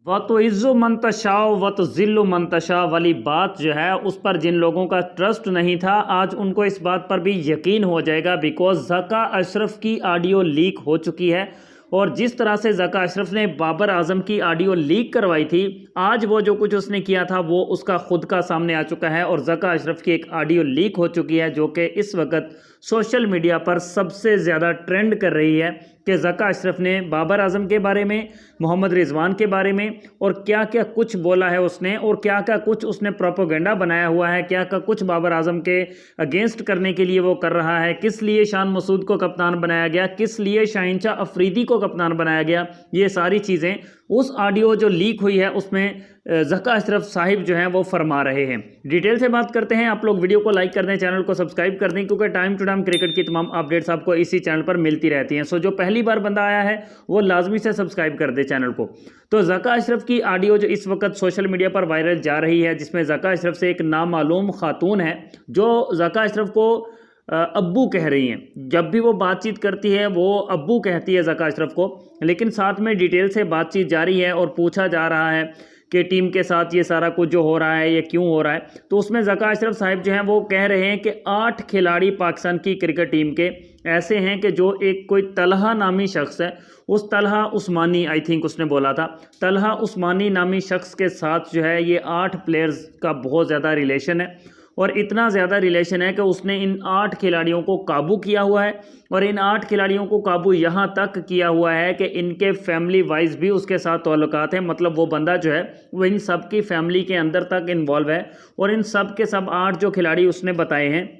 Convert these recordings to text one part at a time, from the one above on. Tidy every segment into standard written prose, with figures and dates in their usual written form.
व तो इज़्ज़ो मंतशा व तो ज़िल्लु मंतशा वाली बात जो है उस पर जिन लोगों का ट्रस्ट नहीं था आज उनको इस बात पर भी यकीन हो जाएगा, बिकॉज ज़का अशरफ की ऑडियो लीक हो चुकी है। और जिस तरह से ज़का अशरफ ने बाबर आजम की ऑडियो लीक करवाई थी, आज वो जो कुछ उसने किया था वो उसका खुद का सामने आ चुका है और ज़का अशरफ की एक ऑडियो लीक हो चुकी है जो कि इस वक्त सोशल मीडिया पर सबसे ज़्यादा ट्रेंड कर रही है कि ज़का अशरफ ने बाबर आजम के बारे में, मोहम्मद रिजवान के बारे में और क्या क्या कुछ बोला है उसने और क्या क्या कुछ उसने प्रोपोगेंडा बनाया हुआ है, क्या क्या कुछ बाबर आजम के अगेंस्ट करने के लिए वो कर रहा है, किस लिए शान मसूद को कप्तान बनाया गया, किस लिए शाहिनशाह अफरीदी को कप्तान बनाया गया। ये सारी चीज़ें उस ऑडियो जो लीक हुई है उसमें ज़का अशरफ साहिब जो हैं वो फरमा रहे हैं। डिटेल से बात करते हैं। आप लोग वीडियो को लाइक कर दें, चैनल को सब्सक्राइब कर दें, क्योंकि टाइम टू टाइम क्रिकेट की तमाम अपडेट्स आपको इसी चैनल पर मिलती रहती हैं। सो जो पहली बार बंदा आया है वो लाजमी से सब्सक्राइब कर दे चैनल को। तो ज़का अशरफ की ऑडियो जो इस वक्त सोशल मीडिया पर वायरल जा रही है, जिसमें ज़का अशरफ से एक नामालूम खातून है जो ज़का अशरफ को अब्बू कह रही हैं। जब भी वो बातचीत करती है वो अब्बू कहती है ज़का अशरफ को, लेकिन साथ में डिटेल से बातचीत जारी है और पूछा जा रहा है कि टीम के साथ ये सारा कुछ जो हो रहा है ये क्यों हो रहा है। तो उसमें ज़का अशरफ साहिब जो हैं वो कह रहे हैं कि 8 खिलाड़ी पाकिस्तान की क्रिकेट टीम के ऐसे हैं कि जो एक कोई तलहा नामी शख्स है, उस तलहा उस्मानी आई थिंक उसने बोला था, तलहा उस्मानी नामी शख्स के साथ जो है ये 8 प्लेयर्स का बहुत ज़्यादा रिलेशन है। और इतना ज़्यादा रिलेशन है कि उसने इन 8 खिलाड़ियों को काबू किया हुआ है और इन 8 खिलाड़ियों को काबू यहाँ तक किया हुआ है कि इनके फैमिली वाइज भी उसके साथ ताल्लुकात हैं। मतलब वो बंदा जो है वो इन सब की फैमिली के अंदर तक इन्वॉल्व है और इन सब के सब 8 जो खिलाड़ी उसने बताए हैं,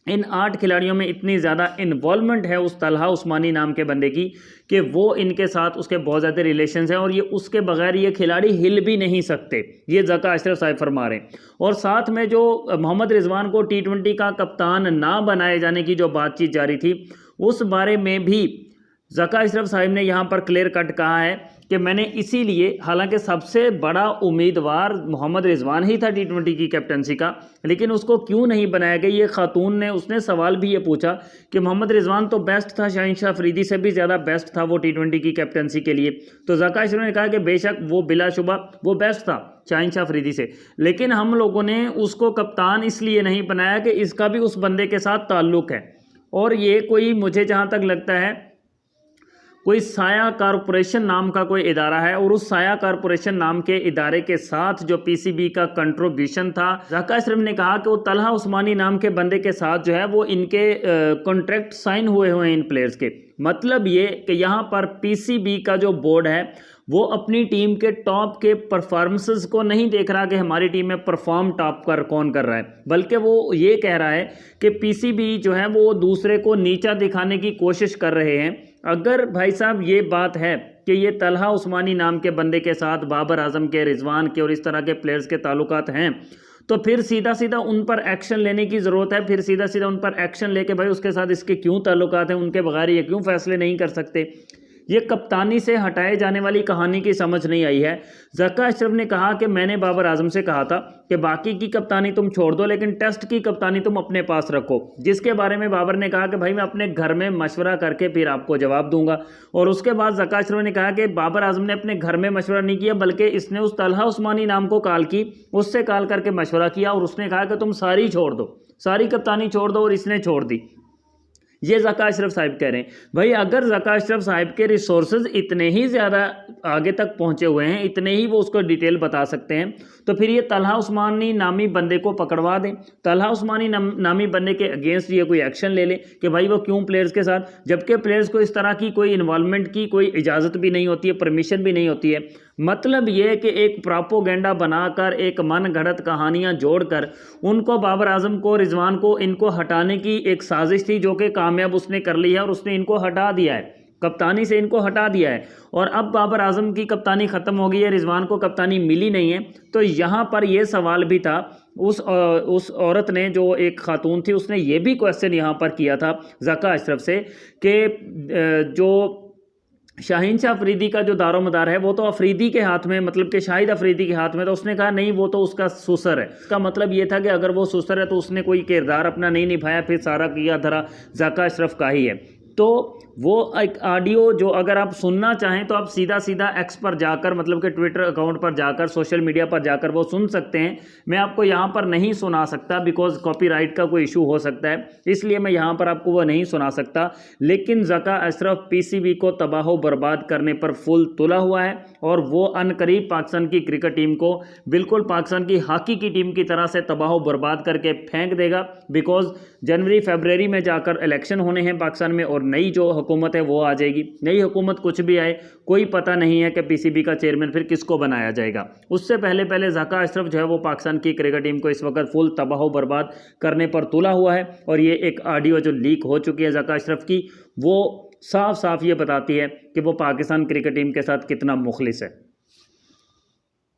इन 8 खिलाड़ियों में इतनी ज़्यादा इन्वॉल्वमेंट है उस तलहा उस्मानी नाम के बंदे की कि वो इनके साथ उसके बहुत ज़्यादा रिलेशंस हैं और ये उसके बगैर ये खिलाड़ी हिल भी नहीं सकते। ये ज़का अशरफ साहिब फरमा रहे हैं। और साथ में जो मोहम्मद रिजवान को T20 का कप्तान ना बनाए जाने की जो बातचीत जारी थी, उस बारे में भी ज़का अशरफ साहिब ने यहाँ पर क्लियर कट कहा है कि मैंने इसीलिए, हालांकि सबसे बड़ा उम्मीदवार मोहम्मद रिजवान ही था T20 की कैप्टनसी का, लेकिन उसको क्यों नहीं बनाया गया। ये खातून ने, उसने सवाल भी ये पूछा कि मोहम्मद रिजवान तो बेस्ट था, शाहिनशाह अफरीदी से भी ज़्यादा बेस्ट था वो T20 की कैप्टनसी के लिए। तो ज़का अशरफ ने कहा कि बेशक वो बिलाशुबा वो बेस्ट था शाहिनशाह अफरीदी से, लेकिन हम लोगों ने उसको कप्तान इसलिए नहीं बनाया कि इसका भी उस बंदे के साथ ताल्लुक़ है। और ये कोई, मुझे जहाँ तक लगता है, कोई साया कारपोरेशन नाम का कोई इदारा है और उस साया कारपोरेशन नाम के इदारे के साथ जो पीसीबी का कंट्रीब्यूशन था, ज़का अशरफ ने कहा कि वो तलहा उस्मानी नाम के बंदे के साथ जो है वो इनके कॉन्ट्रैक्ट साइन हुए हैं इन प्लेयर्स के। मतलब ये कि यहाँ पर पीसीबी का जो बोर्ड है वो अपनी टीम के टॉप के परफॉर्मेंसेस को नहीं देख रहा कि हमारी टीम में परफॉर्म टॉप कर कौन कर रहा है, बल्कि वो ये कह रहा है कि पीसीबी जो है वो दूसरे को नीचा दिखाने की कोशिश कर रहे हैं। अगर भाई साहब ये बात है कि ये तलहा उस्मानी नाम के बंदे के साथ बाबर आजम के, रिजवान के और इस तरह के प्लेयर्स के ताल्लुकात हैं, तो फिर सीधा सीधा उन पर एक्शन लेने की ज़रूरत है। फिर सीधा सीधा उन पर एक्शन लेके भाई उसके साथ इसके क्यों ताल्लुकात हैं, उनके बगैर ये क्यों फैसले नहीं कर सकते। ये कप्तानी से हटाए जाने वाली कहानी की समझ नहीं आई है। ज़का अशरफ ने कहा कि मैंने बाबर आजम से कहा था कि बाकी की कप्तानी तुम छोड़ दो, लेकिन टेस्ट की कप्तानी तुम अपने पास रखो, जिसके बारे में बाबर ने कहा कि भाई मैं अपने घर में मशवरा करके फिर आपको जवाब दूंगा। और उसके बाद ज़का अशरफ ने कहा कि बाबर आजम ने अपने घर में मशवरा नहीं किया, बल्कि इसने उस तलहा उस्मानी नाम को कॉल की, उससे कॉल करके मशवरा किया और उसने कहा कि तुम सारी छोड़ दो, सारी कप्तानी छोड़ दो, और इसने छोड़ दी। ये ज़का अशरफ साहिब कह रहे हैं। भाई अगर ज़का अशरफ साहिब के रिसोर्सेज इतने ही ज़्यादा आगे तक पहुंचे हुए हैं, इतने ही वो उसको डिटेल बता सकते हैं, तो फिर ये तलहा उस्मानी नामी बंदे को पकड़वा दें, तलहा उस्मानी नामी बंदे के अगेंस्ट ये कोई एक्शन ले ले कि भाई वो क्यों प्लेयर्स के साथ, जबकि प्लेयर्स को इस तरह की कोई इन्वॉल्वमेंट की कोई इजाज़त भी नहीं होती है, परमिशन भी नहीं होती है। मतलब ये कि एक प्रोपोगेंडा बनाकर, एक मन गढ़ंत कहानियाँ जोड़कर उनको, बाबर आजम को, रिजवान को, इनको हटाने की एक साजिश थी जो कि कामयाब उसने कर ली है और उसने इनको हटा दिया है, कप्तानी से इनको हटा दिया है। और अब बाबर आजम की कप्तानी ख़त्म हो गई है, रिजवान को कप्तानी मिली नहीं है। तो यहाँ पर यह सवाल भी था, उस औरत ने, जो एक खातून थी, उसने ये भी क्वेश्चन यहाँ पर किया था ज़का अशरफ से कि जो शाहिनशाह अफरीदी का जो दारोमदार है वो तो अफरीदी के हाथ में, मतलब कि शाहिद अफरीदी के हाथ में। तो उसने कहा नहीं, वो तो उसका सुसर है। इसका मतलब ये था कि अगर वो सुसर है तो उसने कोई किरदार अपना नहीं निभाया, फिर सारा किया धरा ज़का अशरफ का ही है। तो वो एक ऑडियो जो अगर आप सुनना चाहें तो आप सीधा सीधा एक्स पर जाकर, मतलब कि ट्विटर अकाउंट पर जाकर, सोशल मीडिया पर जाकर वो सुन सकते हैं। मैं आपको यहाँ पर नहीं सुना सकता बिकॉज कॉपीराइट का कोई इशू हो सकता है, इसलिए मैं यहाँ पर आपको वो नहीं सुना सकता। लेकिन ज़का अशरफ पीसीबी को तबाह बर्बाद करने पर फुल तुला हुआ है और वो अनकरीब पाकिस्तान की क्रिकेट टीम को बिल्कुल पाकिस्तान की हॉकी की टीम की तरह से तबाह बर्बाद करके फेंक देगा। बिकॉज जनवरी फरवरी में जाकर इलेक्शन होने हैं पाकिस्तान में और नई जो हुकूमत है वो आ जाएगी। नई हुकूमत कुछ भी आए, कोई पता नहीं है कि पीसीबी का चेयरमैन फिर किसको बनाया जाएगा। उससे पहले पहले ज़का अशरफ जो है वो पाकिस्तान की क्रिकेट टीम को इस वक्त फुल तबाह बर्बाद करने पर तुला हुआ है। और ये एक ऑडियो जो लीक हो चुकी है ज़का अशरफ की, वो साफ साफ ये बताती है कि वो पाकिस्तान क्रिकेट टीम के साथ कितना मुखलिस है।